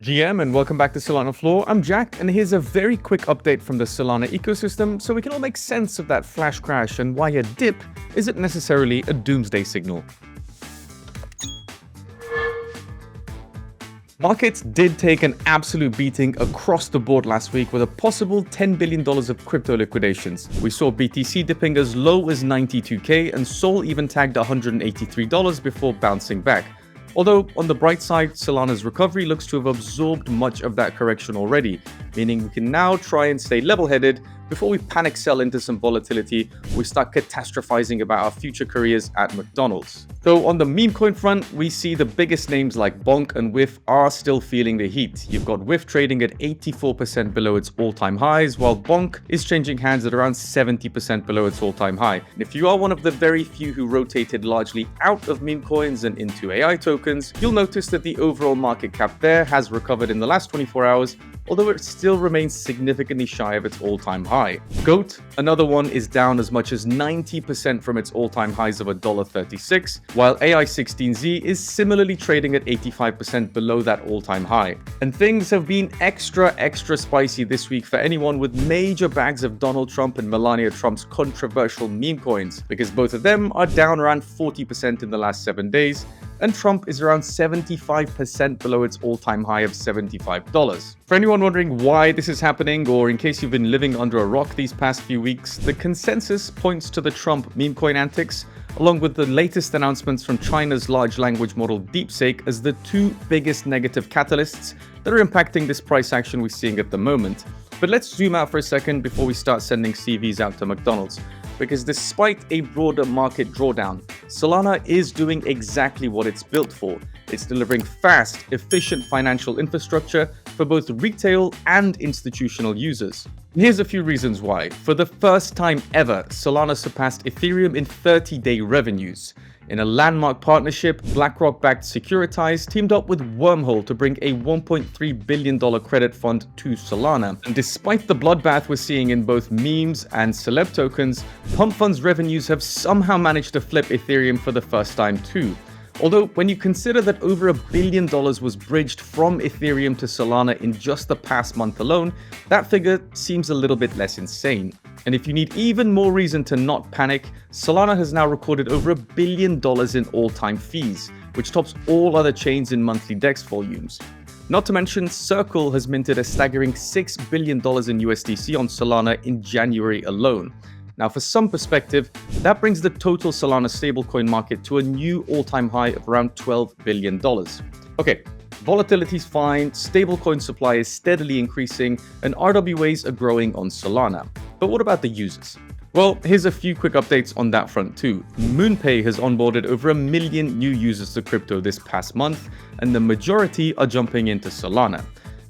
GM and welcome back to Solana Floor. I'm Jack and here's a very quick update from the Solana ecosystem so we can all make sense of that flash crash and why a dip isn't necessarily a doomsday signal. Markets did take an absolute beating across the board last week with a possible $10 billion of crypto liquidations. We saw BTC dipping as low as 92k and Sol even tagged $183 before bouncing back. Although, on the bright side, Solana's recovery looks to have absorbed much of that correction already, meaning we can now try and stay level-headed before we panic sell into some volatility or we start catastrophizing about our future careers at McDonald's. So on the meme coin front, we see the biggest names like Bonk and WIF are still feeling the heat. You've got WIF trading at 84% below its all-time highs, while Bonk is changing hands at around 70% below its all-time high. And if you are one of the very few who rotated largely out of meme coins and into AI tokens, you'll notice that the overall market cap there has recovered in the last 24 hours, although it still remains significantly shy of its all-time high. GOAT, another one, is down as much as 90% from its all-time highs of $1.36, while AI16Z is similarly trading at 85% below that all-time high. And things have been extra spicy this week for anyone with major bags of Donald Trump and Melania Trump's controversial meme coins, because both of them are down around 40% in the last 7 days, and Trump is around 75% below its all-time high of $75. For anyone wondering why this is happening, or in case you've been living under a rock these past few weeks, the consensus points to the Trump meme coin antics, along with the latest announcements from China's large language model DeepSeek as the two biggest negative catalysts that are impacting this price action we're seeing at the moment. But let's zoom out for a second before we start sending CVs out to McDonald's. Because despite a broader market drawdown, Solana is doing exactly what it's built for. It's delivering fast, efficient financial infrastructure for both retail and institutional users. Here's a few reasons why. For the first time ever, Solana surpassed Ethereum in 30-day revenues. In a landmark partnership, BlackRock-backed Securitize teamed up with Wormhole to bring a $1.3 billion credit fund to Solana. And despite the bloodbath we're seeing in both memes and celeb tokens, Pump Fund's revenues have somehow managed to flip Ethereum for the first time too. Although, when you consider that over $1 billion was bridged from Ethereum to Solana in just the past month alone, that figure seems a little bit less insane. And if you need even more reason to not panic, Solana has now recorded over $1 billion in all-time fees, which tops all other chains in monthly DEX volumes. Not to mention, Circle has minted a staggering $6 billion in USDC on Solana in January alone. Now, for some perspective, that brings the total Solana stablecoin market to a new all-time high of around $12 billion. Okay, volatility's fine, stablecoin supply is steadily increasing, and RWAs are growing on Solana. But what about the users? Well, here's a few quick updates on that front too. Moonpay has onboarded over 1 million new users to crypto this past month, and the majority are jumping into Solana.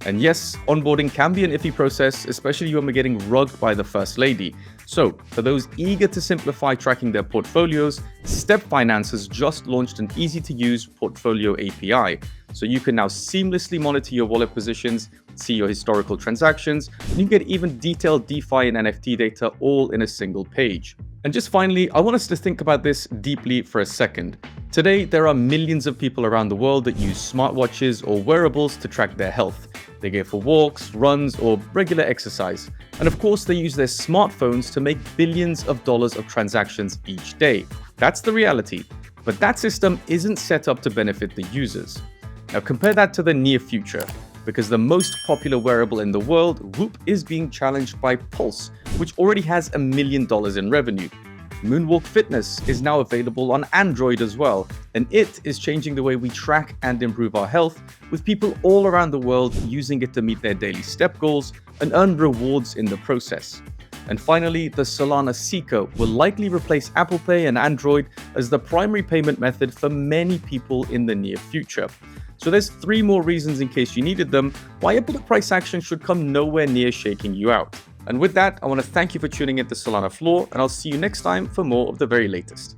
And yes, onboarding can be an iffy process, especially when we're getting rugged by the First Lady. So, for those eager to simplify tracking their portfolios, StepFinance has just launched an easy-to-use portfolio API. So you can now seamlessly monitor your wallet positions, see your historical transactions, and you can get even detailed DeFi and NFT data all in a single page. And just finally, I want us to think about this deeply for a second. Today, there are millions of people around the world that use smartwatches or wearables to track their health. They go for walks, runs, or regular exercise. And of course, they use their smartphones to make billions of dollars of transactions each day. That's the reality. But that system isn't set up to benefit the users. Now compare that to the near future, because the most popular wearable in the world, Whoop, is being challenged by Pulse, which already has $1 million in revenue. Moonwalk Fitness is now available on Android as well, and it is changing the way we track and improve our health, with people all around the world using it to meet their daily step goals and earn rewards in the process. And finally, the Solana Seeker will likely replace Apple Pay and Android as the primary payment method for many people in the near future. So there's 3 more reasons, in case you needed them, why a bullet price action should come nowhere near shaking you out. And with that, I want to thank you for tuning in to Solana Floor, and I'll see you next time for more of the very latest.